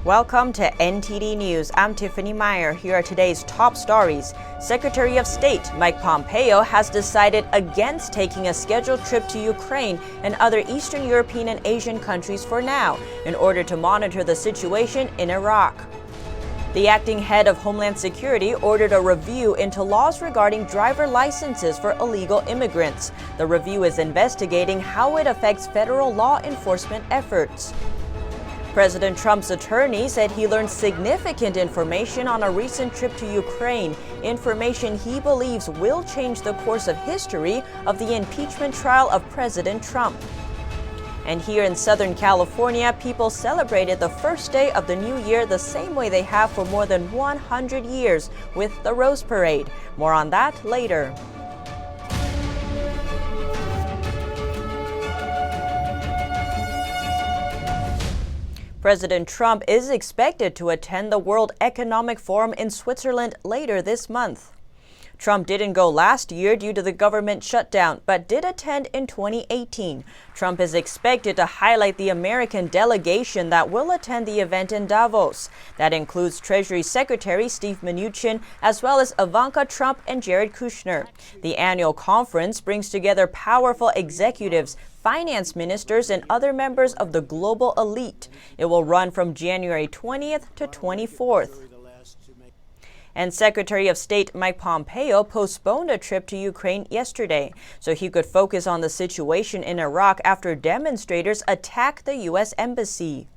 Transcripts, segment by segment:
Welcome to NTD News. I'm Tiffany Meyer. Here are today's top stories. Secretary of State Mike Pompeo has decided against taking a scheduled trip to Ukraine and other Eastern European and Asian countries for now, in order to monitor the situation in Iraq. The acting head of Homeland Security ordered a review into laws regarding driver licenses for illegal immigrants. The review is investigating how it affects federal law enforcement efforts. President Trump's attorney said he learned significant information on a recent trip to Ukraine, information he believes will change the course of history of the impeachment trial of President Trump. And here in Southern California, people celebrated the first day of the new year the same way they have for more than 100 years, with the Rose Parade. More on that later. President Trump is expected to attend the World Economic Forum in Switzerland later this month. Trump didn't go last year due to the government shutdown, but did attend in 2018. Trump is expected to highlight the American delegation that will attend the event in Davos. That includes Treasury Secretary Steve Mnuchin, as well as Ivanka Trump and Jared Kushner. The annual conference brings together powerful executives, finance ministers, and other members of the global elite. It will run from January 20th to 24th. And Secretary of State Mike Pompeo postponed a trip to Ukraine yesterday so he could focus on the situation in Iraq after demonstrators attacked the U.S. embassy.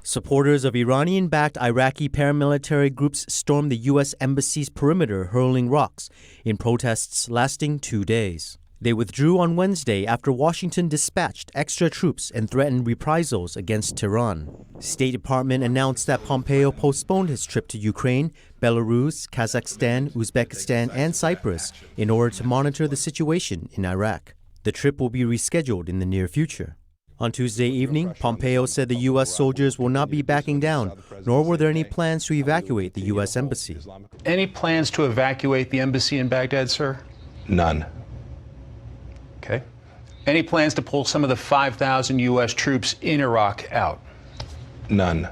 Supporters of Iranian-backed Iraqi paramilitary groups stormed the U.S. embassy's perimeter, hurling rocks in protests lasting 2 days. They withdrew on Wednesday after Washington dispatched extra troops and threatened reprisals against Tehran. State Department announced that Pompeo postponed his trip to Ukraine, Belarus, Kazakhstan, Uzbekistan, and Cyprus in order to monitor the situation in Iraq. The trip will be rescheduled in the near future. On Tuesday evening, Pompeo said the U.S. soldiers will not be backing down, nor were there any plans to evacuate the U.S. embassy. Any plans to evacuate the embassy in Baghdad, sir? None. Okay. Any plans to pull some of the 5,000 U.S. troops in Iraq out? None.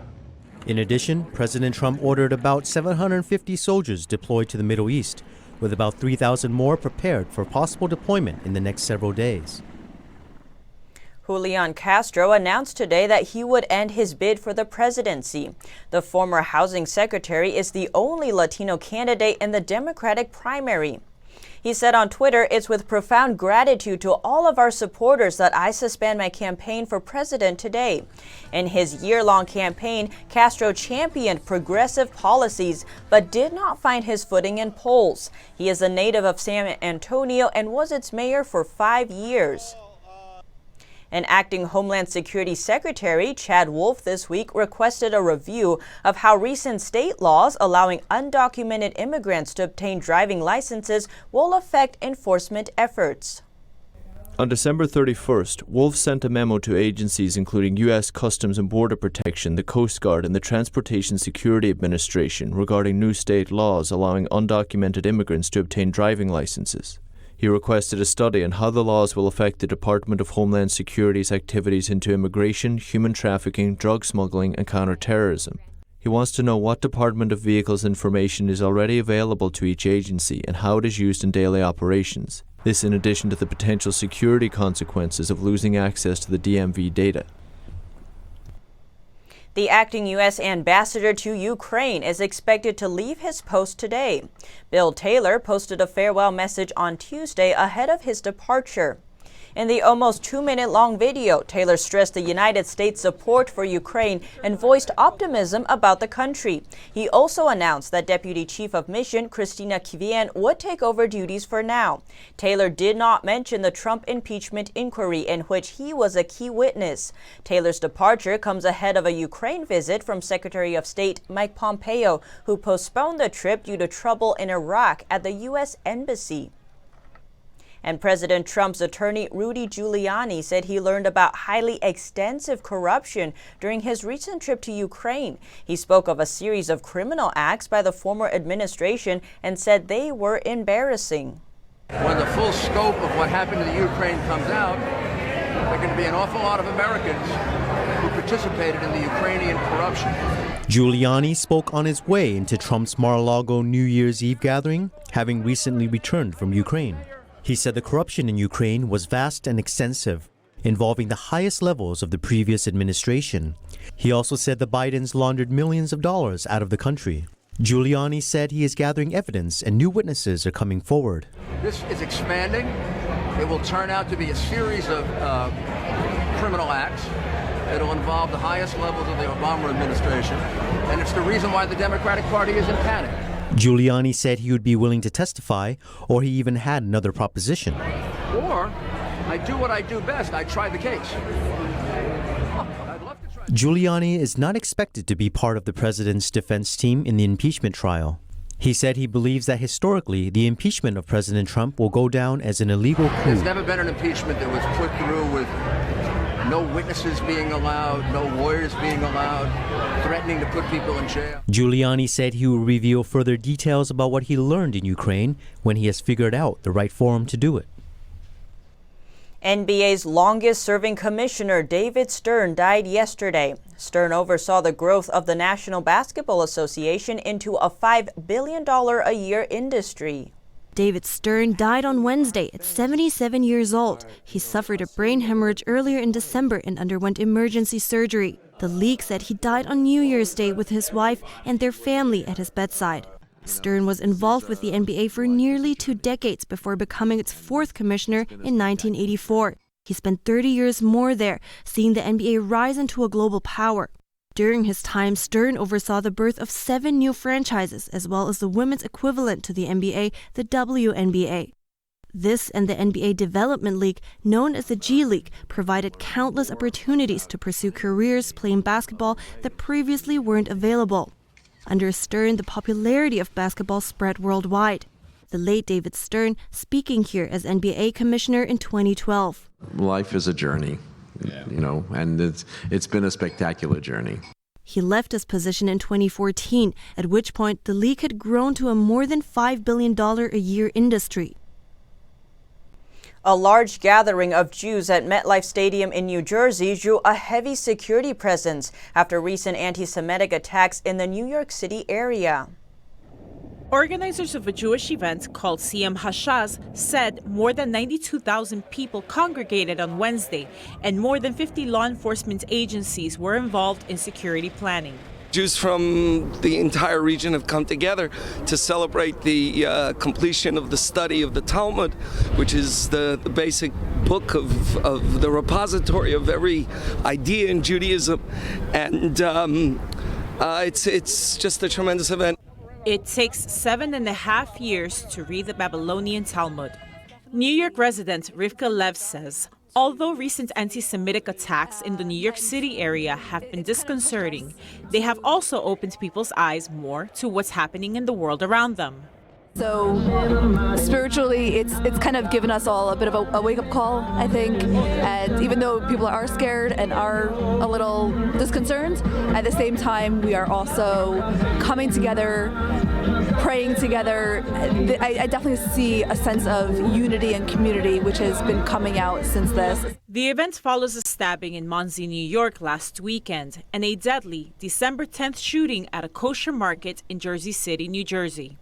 In addition, President Trump ordered about 750 soldiers deployed to the Middle East, with about 3,000 more prepared for possible deployment in the next several days. Julián Castro announced today that he would end his bid for the presidency. The former housing secretary is the only Latino candidate in the Democratic primary. He said on Twitter, "It's with profound gratitude to all of our supporters that I suspend my campaign for president today." In his year-long campaign, Castro championed progressive policies, but did not find his footing in polls. He is a native of San Antonio and was its mayor for 5 years. An acting Homeland Security Secretary, Chad Wolf, this week requested a review of how recent state laws allowing undocumented immigrants to obtain driving licenses will affect enforcement efforts. On December 31st, Wolf sent a memo to agencies including U.S. Customs and Border Protection, the Coast Guard, and the Transportation Security Administration regarding new state laws allowing undocumented immigrants to obtain driving licenses. He requested a study on how the laws will affect the Department of Homeland Security's activities into immigration, human trafficking, drug smuggling, and counterterrorism. He wants to know what Department of Vehicles information is already available to each agency and how it is used in daily operations. This in addition to the potential security consequences of losing access to the DMV data. The acting U.S. ambassador to Ukraine is expected to leave his post today. Bill Taylor posted a farewell message on Tuesday ahead of his departure. In the almost 2-minute-long video, Taylor stressed the United States' support for Ukraine and voiced optimism about the country. He also announced that Deputy Chief of Mission Christina Kivien would take over duties for now. Taylor did not mention the Trump impeachment inquiry, in which he was a key witness. Taylor's departure comes ahead of a Ukraine visit from Secretary of State Mike Pompeo, who postponed the trip due to trouble in Iraq at the U.S. Embassy. And President Trump's attorney Rudy Giuliani said he learned about highly extensive corruption during his recent trip to Ukraine. He spoke of a series of criminal acts by the former administration and said they were embarrassing. When the full scope of what happened to the Ukraine comes out, there are going to be an awful lot of Americans who participated in the Ukrainian corruption. Giuliani spoke on his way into Trump's Mar-a-Lago New Year's Eve gathering, having recently returned from Ukraine. He said the corruption in Ukraine was vast and extensive, involving the highest levels of the previous administration. He also said the Bidens laundered millions of dollars out of the country. Giuliani said he is gathering evidence and new witnesses are coming forward. This is expanding. It will turn out to be a series of criminal acts. It'll involve the highest levels of the Obama administration, and it's the reason why the Democratic Party is in panic. Giuliani said he would be willing to testify, or he even had another proposition. Or I do what I do best. I try the case. Giuliani is not expected to be part of the president's defense team in the impeachment trial. He said he believes that historically, the impeachment of President Trump will go down as an illegal coup. There's never been an impeachment that was put through with no witnesses being allowed, no lawyers being allowed, threatening to put people in jail. Giuliani said he will reveal further details about what he learned in Ukraine when he has figured out the right forum to do it. NBA's longest-serving commissioner, David Stern, died yesterday. Stern oversaw the growth of the National Basketball Association into a $5 billion a year industry. David Stern died on Wednesday at 77 years old. He suffered a brain hemorrhage earlier in December and underwent emergency surgery. The league said he died on New Year's Day with his wife and their family at his bedside. Stern was involved with the NBA for nearly 2 decades before becoming its 4th commissioner in 1984. He spent 30 years more there, seeing the NBA rise into a global power. During his time, Stern oversaw the birth of 7 new franchises, as well as the women's equivalent to the NBA, the WNBA. This and the NBA Development League, known as the G League, provided countless opportunities to pursue careers playing basketball that previously weren't available. Under Stern, the popularity of basketball spread worldwide. The late David Stern speaking here as NBA commissioner in 2012. Life is a journey, and it's been a spectacular journey. He left his position in 2014, at which point the league had grown to a more than $5 billion a year industry. A large gathering of Jews at MetLife Stadium in New Jersey drew a heavy security presence after recent anti-Semitic attacks in the New York City area. Organizers of a Jewish event called Siyam Hashaz said more than 92,000 people congregated on Wednesday, and more than 50 law enforcement agencies were involved in security planning. Jews from the entire region have come together to celebrate the completion of the study of the Talmud, which is the basic book of the repository of every idea in Judaism. And it's just a tremendous event. It takes 7.5 years to read the Babylonian Talmud. New York resident Rivka Lev says, although recent anti-Semitic attacks in the New York City area have been disconcerting, they have also opened people's eyes more to what's happening in the world around them. So spiritually, it's kind of given us all a bit of a wake-up call, I think. And even though people are scared and are a little disconcerted, at the same time, we are also coming together, praying together. I definitely see a sense of unity and community, which has been coming out since this. The event follows a stabbing in Monsey, New York last weekend, and a deadly December 10th shooting at a kosher market in Jersey City, New Jersey.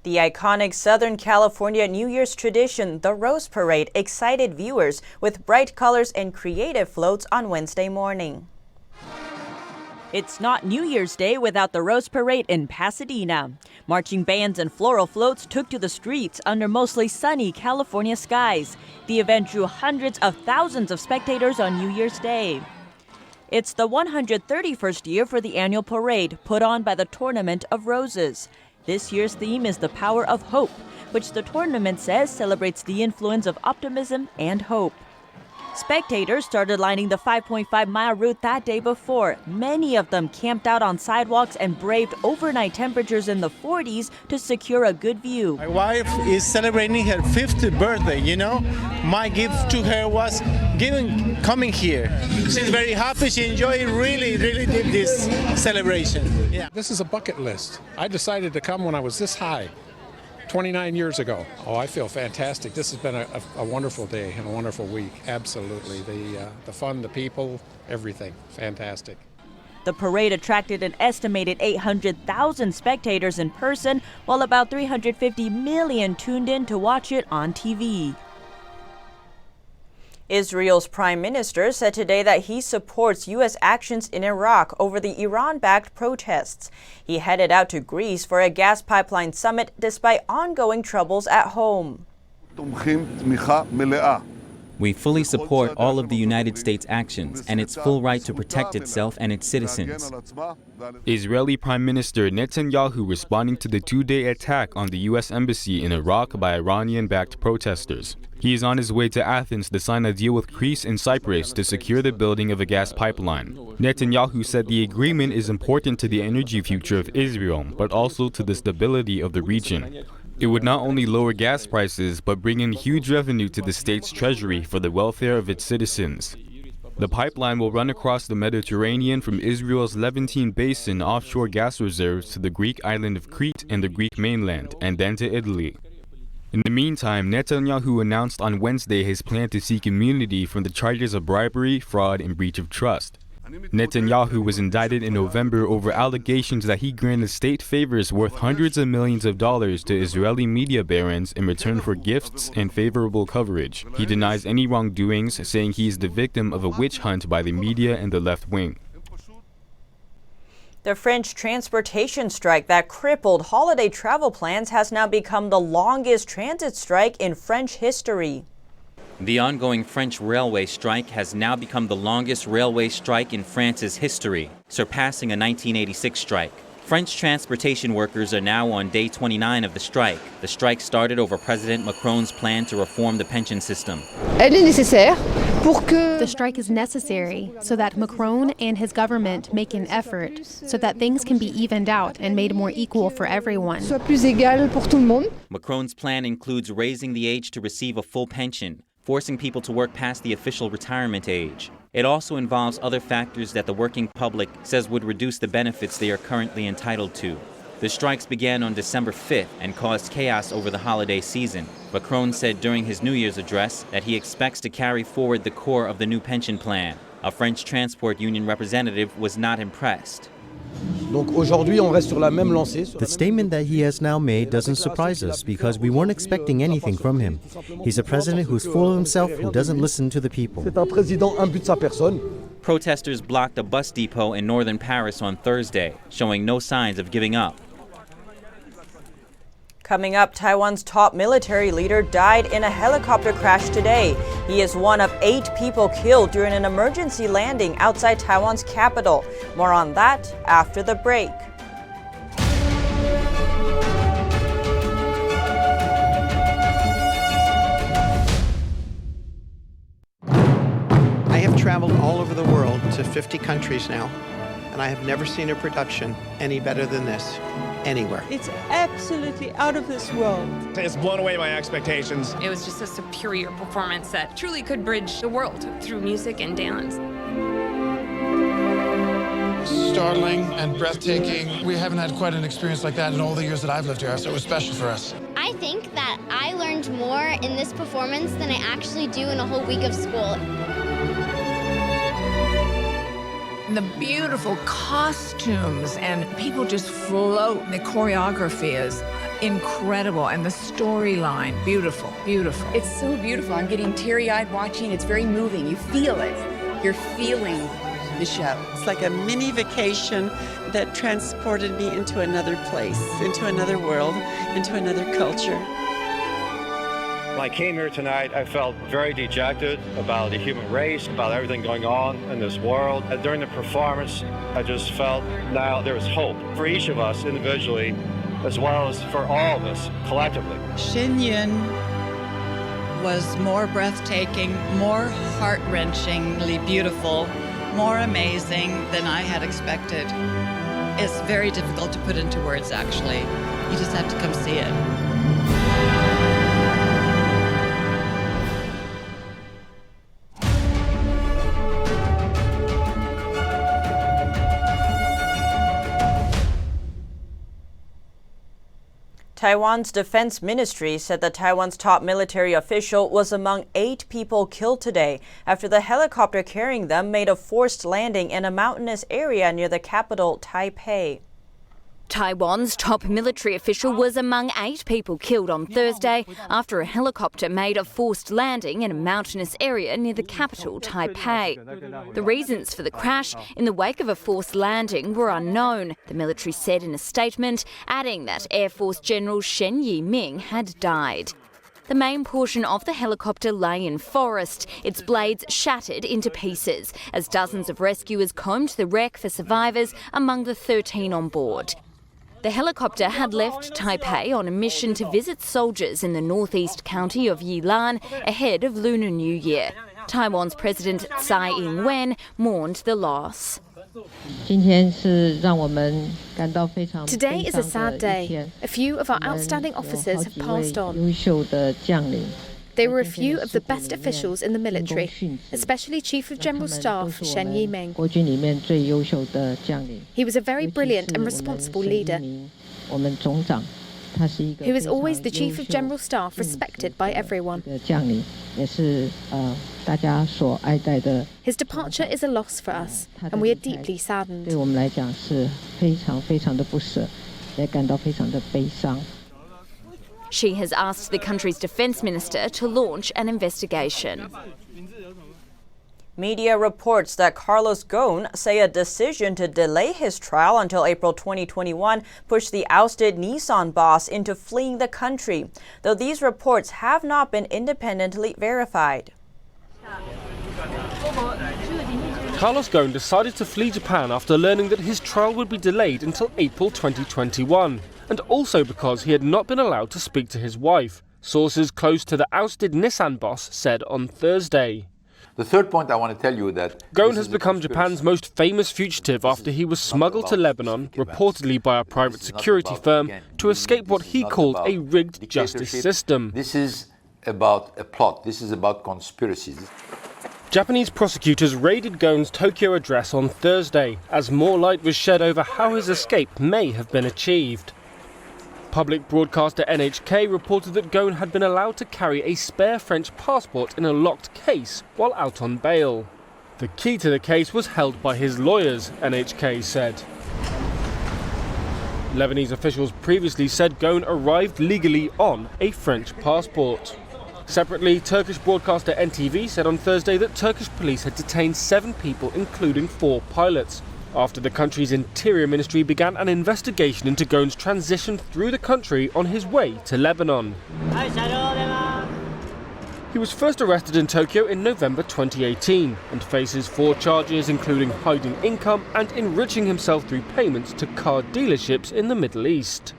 The iconic Southern California New Year's tradition, the Rose Parade, excited viewers with bright colors and creative floats on Wednesday morning. It's not New Year's Day without the Rose Parade in Pasadena. Marching bands and floral floats took to the streets under mostly sunny California skies. The event drew hundreds of thousands of spectators on New Year's Day. It's the 131st year for the annual parade, put on by the Tournament of Roses. This year's theme is the power of hope, which the tournament says celebrates the influence of optimism and hope. Spectators started lining the 5.5-mile route that day before. Many of them camped out on sidewalks and braved overnight temperatures in the 40s to secure a good view. My wife is celebrating her 50th birthday, My gift to her was coming here. She's very happy. She enjoyed really did this celebration. Yeah. This is a bucket list. I decided to come when I was this high, 29 years ago. Oh, I feel fantastic. This has been a wonderful day and a wonderful week. Absolutely. The fun, the people, everything. Fantastic. The parade attracted an estimated 800,000 spectators in person, while about 350 million tuned in to watch it on TV. Israel's prime minister said today that he supports U.S. actions in Iraq over the Iran-backed protests. He headed out to Greece for a gas pipeline summit despite ongoing troubles at home. We fully support all of the United States' actions and its full right to protect itself and its citizens. Israeli Prime Minister Netanyahu responding to the two-day attack on the U.S. Embassy in Iraq by Iranian-backed protesters. He is on his way to Athens to sign a deal with Greece and Cyprus to secure the building of a gas pipeline. Netanyahu said the agreement is important to the energy future of Israel, but also to the stability of the region. It would not only lower gas prices, but bring in huge revenue to the state's treasury for the welfare of its citizens. The pipeline will run across the Mediterranean from Israel's Levantine Basin offshore gas reserves to the Greek island of Crete and the Greek mainland, and then to Italy. In the meantime, Netanyahu announced on Wednesday his plan to seek immunity from the charges of bribery, fraud, and breach of trust. Netanyahu was indicted in November over allegations that he granted state favors worth hundreds of millions of dollars to Israeli media barons in return for gifts and favorable coverage. He denies any wrongdoings, saying he is the victim of a witch hunt by the media and the left wing. The French transportation strike that crippled holiday travel plans has now become the longest transit strike in French history. The ongoing French railway strike has now become the longest railway strike in France's history, surpassing a 1986 strike. French transportation workers are now on day 29 of the strike. The strike started over President Macron's plan to reform the pension system. The strike is necessary so that Macron and his government make an effort so that things can be evened out and made more equal for everyone. Macron's plan includes raising the age to receive a full pension, forcing people to work past the official retirement age. It also involves other factors that the working public says would reduce the benefits they are currently entitled to. The strikes began on December 5th and caused chaos over the holiday season. Macron said during his New Year's address that he expects to carry forward the core of the new pension plan. A French transport union representative was not impressed. The statement that he has now made doesn't surprise us because we weren't expecting anything from him. He's a president who's full of himself, who doesn't listen to the people. Protesters blocked a bus depot in northern Paris on Thursday, showing no signs of giving up. Coming up, Taiwan's top military leader died in a helicopter crash today. He is one of 8 people killed during an emergency landing outside Taiwan's capital. More on that after the break. I have traveled all over the world to 50 countries now, and I have never seen a production any better than this. Anywhere. It's absolutely out of this world. It's blown away my expectations. It was just a superior performance that truly could bridge the world through music and dance. Startling and breathtaking. We haven't had quite an experience like that in all the years that I've lived here, so it was special for us. I think that I learned more in this performance than I actually do in a whole week of school. The beautiful costumes and people just float. The choreography is incredible and the storyline, beautiful, beautiful. It's so beautiful. I'm getting teary-eyed watching. It's very moving. You feel it. You're feeling the show. It's like a mini vacation that transported me into another place, into another world, into another culture. When I came here tonight, I felt very dejected about the human race, about everything going on in this world. During the performance, I just felt now there was hope for each of us individually, as well as for all of us collectively. Shenyun was more breathtaking, more heart-wrenchingly beautiful, more amazing than I had expected. It's very difficult to put into words, actually. You just have to come see it. Taiwan's defense ministry said that Taiwan's top military official was among 8 people killed today after the helicopter carrying them made a forced landing in a mountainous area near the capital, Taipei. Taiwan's top military official was among 8 people killed on Thursday after a helicopter made a forced landing in a mountainous area near the capital, Taipei. The reasons for the crash in the wake of a forced landing were unknown, the military said in a statement, adding that Air Force General Shen Yiming had died. The main portion of the helicopter lay in forest, its blades shattered into pieces, as dozens of rescuers combed the wreck for survivors among the 13 on board. The helicopter had left Taipei on a mission to visit soldiers in the northeast county of Julián ahead of Lunar New Year. Taiwan's President Tsai Ing-wen mourned the loss. Today is a sad day. A few of our outstanding officers have passed on. They were a few of the best officials in the military, especially Chief of General Staff Shen Yiming. He was a very brilliant and responsible leader. He was always the Chief of General Staff, respected by everyone. His departure is a loss for us, and we are deeply saddened. She has asked the country's defense minister to launch an investigation. Media reports that Carlos Ghosn say a decision to delay his trial until April 2021 pushed the ousted Nissan boss into fleeing the country, though these reports have not been independently verified. Carlos Ghosn decided to flee Japan after learning that his trial would be delayed until April 2021. And also because he had not been allowed to speak to his wife, sources close to the ousted Nissan boss said on Thursday. The third point I want to tell you that Ghosn has become Japan's most famous fugitive after he was smuggled to Lebanon, reportedly by a private security firm, to escape what he called a rigged justice system. This is about a plot. This is about conspiracies. Japanese prosecutors raided Ghosn's Tokyo address on Thursday, as more light was shed over how his escape may have been achieved. Public broadcaster NHK reported that Ghosn had been allowed to carry a spare French passport in a locked case while out on bail. The key to the case was held by his lawyers, NHK said. Lebanese officials previously said Ghosn arrived legally on a French passport. Separately, Turkish broadcaster NTV said on Thursday that Turkish police had detained 7 people, including 4 pilots, after the country's interior ministry began an investigation into Ghosn's transition through the country on his way to Lebanon. He was first arrested in Tokyo in November 2018 and faces 4 charges, including hiding income and enriching himself through payments to car dealerships in the Middle East.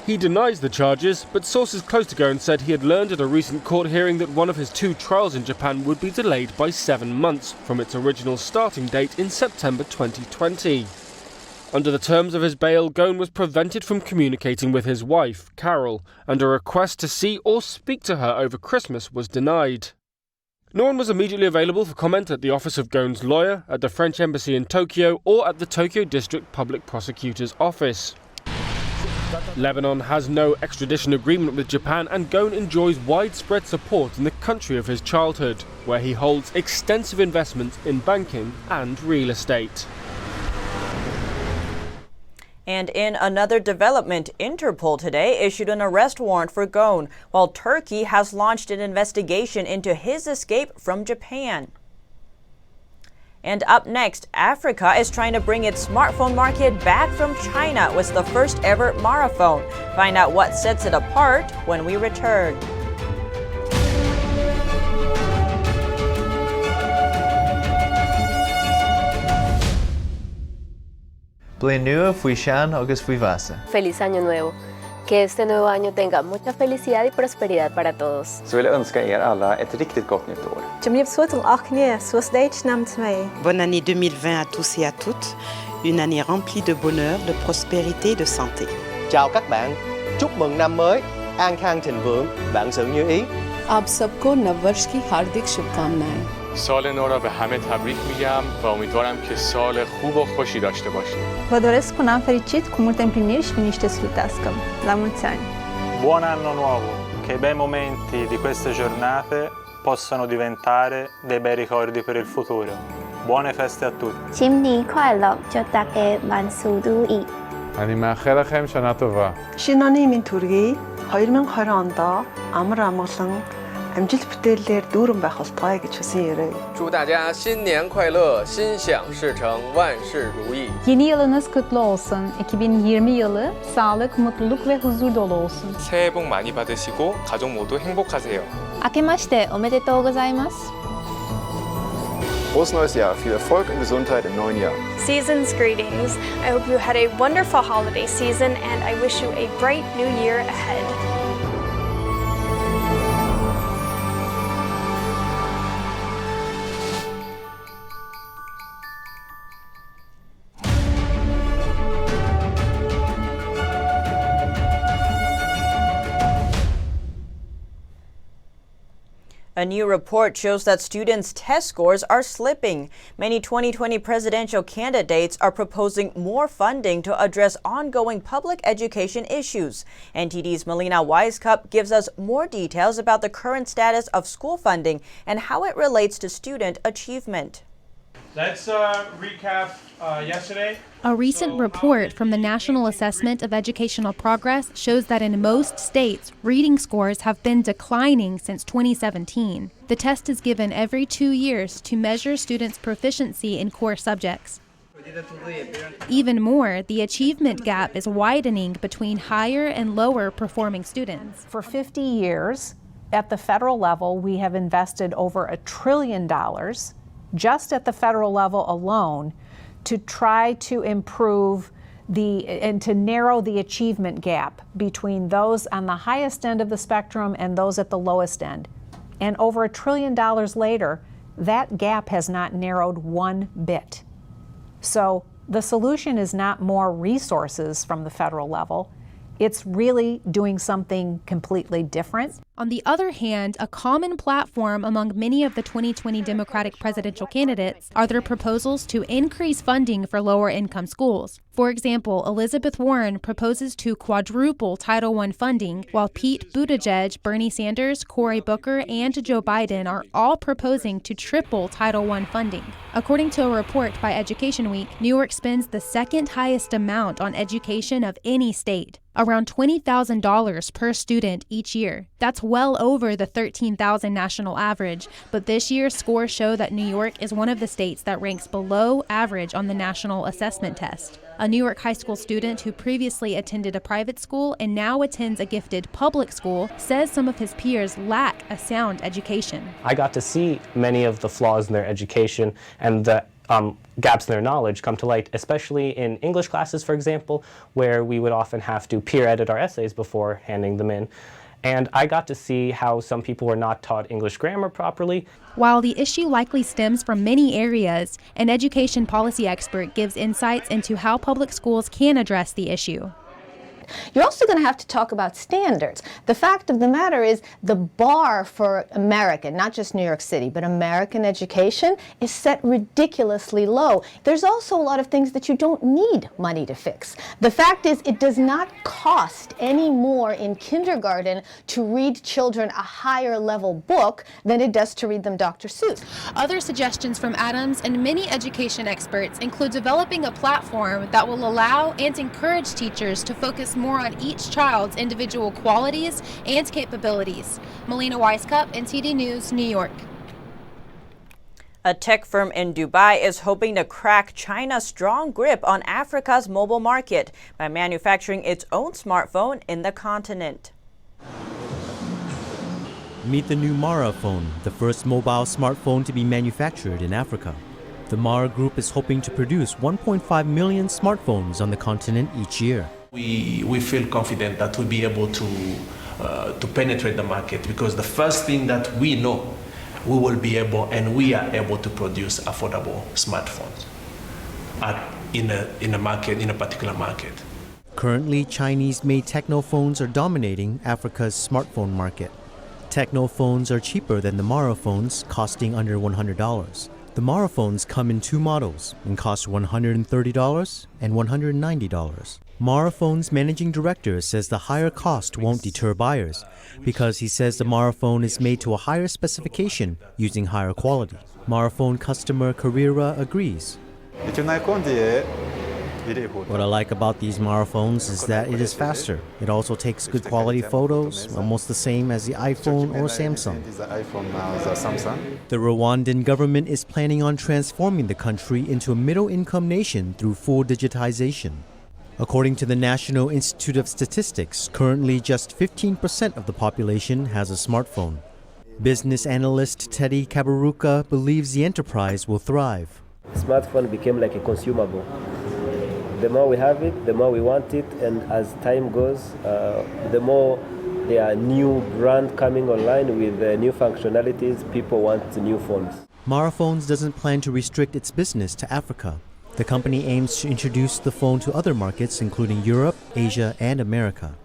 He denies the charges, but sources close to Ghosn said he had learned at a recent court hearing that one of his 2 trials in Japan would be delayed by 7 months from its original starting date in September 2020. Under the terms of his bail, Ghosn was prevented from communicating with his wife, Carol, and a request to see or speak to her over Christmas was denied. No one was immediately available for comment at the office of Ghosn's lawyer, at the French embassy in Tokyo, or at the Tokyo District Public Prosecutor's office. Lebanon has no extradition agreement with Japan, and Ghosn enjoys widespread support in the country of his childhood, where he holds extensive investments in banking and real estate. And in another development, Interpol today issued an arrest warrant for Ghosn, while Turkey has launched an investigation into his escape from Japan. And up next, Africa is trying to bring its smartphone market back from China with the first ever Maraphone. Find out what sets it apart when we return. Ble nua fui sean agus fui vasa. Feliz Año Nuevo. Que este nuevo año tenga mucha felicidad y prosperidad para todos. Så vill jag önska er alla ett riktigt gott nytt år. Bonne année 2020 à tous et à toutes. Une année remplie de bonheur, de prospérité et de santé. Chào các bạn. Chúc mừng năm mới, an khang thịnh vượng, vạn sự như ý. आप सबको नववर्ष की हार्दिक शुभकामनाएं. سال نو را به همه تبریک میگم و امیدوارم که سال خوب و خوشی داشته باشیم. Vă doresc un an fericit cu multe împliniri și liniște slutească. La mulți ani! Buon anno nuovo, che i bei momenti di queste giornate possano diventare dei bei ricordi per il futuro. Buone feste a tutti. 新年快乐，祝大家万事如意. אני מאחל לכם שנה טובה. 신혼이민 둘기 2020 амар амгалан амжилт бүтээлээр дүүрэн байх болтугай гэж хүсэн ярив. 祝大家新年快乐，心想事成，万事如意. Yeni yılınız kutlu olsun. 2020 yılı sağlık, mutluluk ve huzur dolu olsun. 새해 복 많이 받으시고 가족 모두 행복하세요. 明けましておめでとうございます. Frohes neues Jahr, viel Erfolg und Gesundheit im neuen Jahr. Season's greetings. I hope you had a wonderful holiday season and I wish you a bright new year ahead. A new report shows that students' test scores are slipping. Many 2020 presidential candidates are proposing more funding to address ongoing public education issues. NTD's Melina Wisecup gives us more details about the current status of school funding and how it relates to student achievement. Let's recap yesterday. A recent report from the National Assessment of Educational Progress shows that in most states, reading scores have been declining since 2017. The test is given every 2 years to measure students' proficiency in core subjects. Even more, the achievement gap is widening between higher and lower performing students. For 50 years, at the federal level, we have invested over $1 trillion just at the federal level alone to try to improve and to narrow the achievement gap between those on the highest end of the spectrum and those at the lowest end. And over $1 trillion later, that gap has not narrowed one bit. So the solution is not more resources from the federal level. It's really doing something completely different. On the other hand, a common platform among many of the 2020 Democratic presidential candidates are their proposals to increase funding for lower-income schools. For example, Elizabeth Warren proposes to quadruple Title I funding, while Pete Buttigieg, Bernie Sanders, Cory Booker, and Joe Biden are all proposing to triple Title I funding. According to a report by Education Week, New York spends the second highest amount on education of any state, around $20,000 per student each year. That's well over the $13,000 national average, but this year's scores show that New York is one of the states that ranks below average on the national assessment test. A New York high school student who previously attended a private school and now attends a gifted public school says some of his peers lack a sound education. I got to see many of the flaws in their education and the gaps in their knowledge come to light, especially in English classes, for example, where we would often have to peer edit our essays before handing them in. And I got to see how some people were not taught English grammar properly. While the issue likely stems from many areas, an education policy expert gives insights into how public schools can address the issue. You're also going to have to talk about standards. The fact of the matter is the bar for American, not just New York City, but American education is set ridiculously low. There's also a lot of things that you don't need money to fix. The fact is it does not cost any more in kindergarten to read children a higher level book than it does to read them Dr. Seuss. Other suggestions from Adams and many education experts include developing a platform that will allow and encourage teachers to focus more on each child's individual qualities and capabilities. Melina Wisecup, NTD News, New York. A tech firm in Dubai is hoping to crack China's strong grip on Africa's mobile market by manufacturing its own smartphone in the continent. Meet the new Mara phone, the first mobile smartphone to be manufactured in Africa. The Mara Group is hoping to produce 1.5 million smartphones on the continent each year. We feel confident that we'll be able to penetrate the market, because the first thing that we know, we will be able and we are able to produce affordable smartphones in a particular market. Currently, Chinese-made techno phones are dominating Africa's smartphone market. Techno phones are cheaper than the Mara phones, costing under $100. The Mara phones come in two models and cost $130 and $190. Mara Phone's managing director says the higher cost won't deter buyers because he says the Mara Phone is made to a higher specification using higher quality. Mara Phone customer Carrera agrees. What I like about these Mara phones is that it is faster. It also takes good quality photos, almost the same as the iPhone or Samsung. The Rwandan government is planning on transforming the country into a middle-income nation through full digitization. According to the National Institute of Statistics, currently just 15% of the population has a smartphone. Business analyst Teddy Kabaruka believes the enterprise will thrive. Smartphone became like a consumable. The more we have it, the more we want it, and as time goes, the more there are new brands coming online with new functionalities. People want new phones. Mara Phones doesn't plan to restrict its business to Africa. The company aims to introduce the phone to other markets, including Europe, Asia, and America.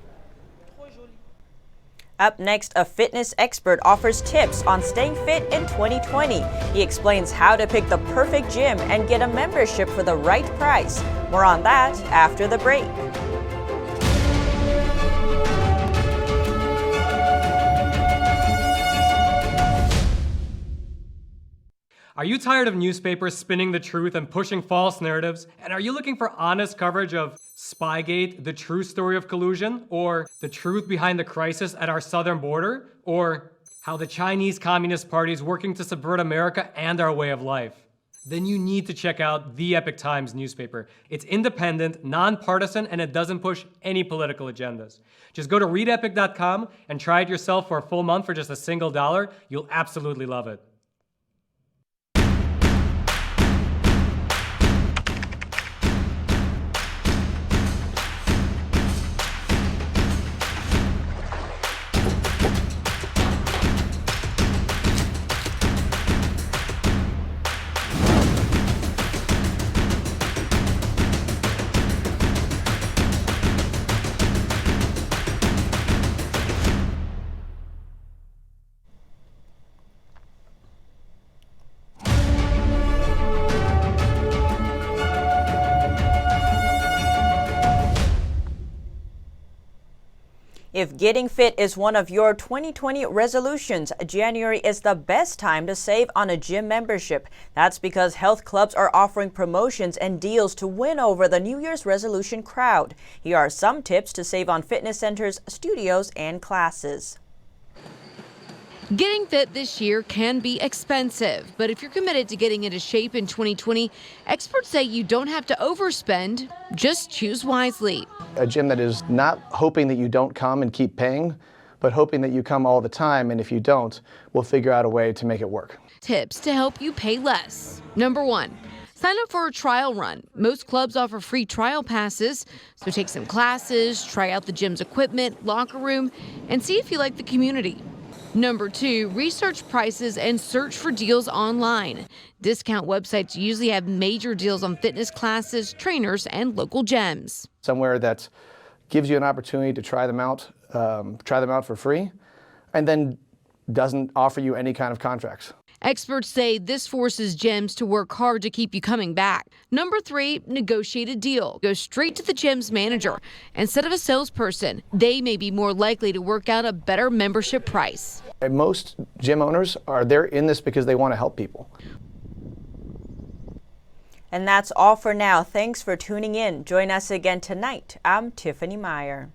Up next, a fitness expert offers tips on staying fit in 2020. He explains how to pick the perfect gym and get a membership for the right price. More on that after the break. Are you tired of newspapers spinning the truth and pushing false narratives? And are you looking for honest coverage of Spygate, the true story of collusion? Or the truth behind the crisis at our southern border? Or how the Chinese Communist Party is working to subvert America and our way of life? Then you need to check out the Epoch Times newspaper. It's independent, nonpartisan, and it doesn't push any political agendas. Just go to readepoch.com and try it yourself for a full month for just $1. You'll absolutely love it. If getting fit is one of your 2020 resolutions, January is the best time to save on a gym membership. That's because health clubs are offering promotions and deals to win over the New Year's resolution crowd. Here are some tips to save on fitness centers, studios, and classes. Getting fit this year can be expensive, but if you're committed to getting into shape in 2020, experts say you don't have to overspend, just choose wisely. A gym that is not hoping that you don't come and keep paying, but hoping that you come all the time, and if you don't, we'll figure out a way to make it work. Tips to help you pay less. Number 1. Sign up for a trial run. Most clubs offer free trial passes, so take some classes, try out the gym's equipment, locker room, and see if you like the community. Number 2, research prices and search for deals online. Discount websites usually have major deals on fitness classes, trainers, and local gyms. Somewhere that gives you an opportunity to try them out for free, and then doesn't offer you any kind of contracts. Experts say this forces gyms to work hard to keep you coming back. Number 3, negotiate a deal. Go straight to the gym's manager. Instead of a salesperson, they may be more likely to work out a better membership price. And most gym owners they're in this because they want to help people. And that's all for now. Thanks for tuning in. Join us again tonight. I'm Tiffany Meyer.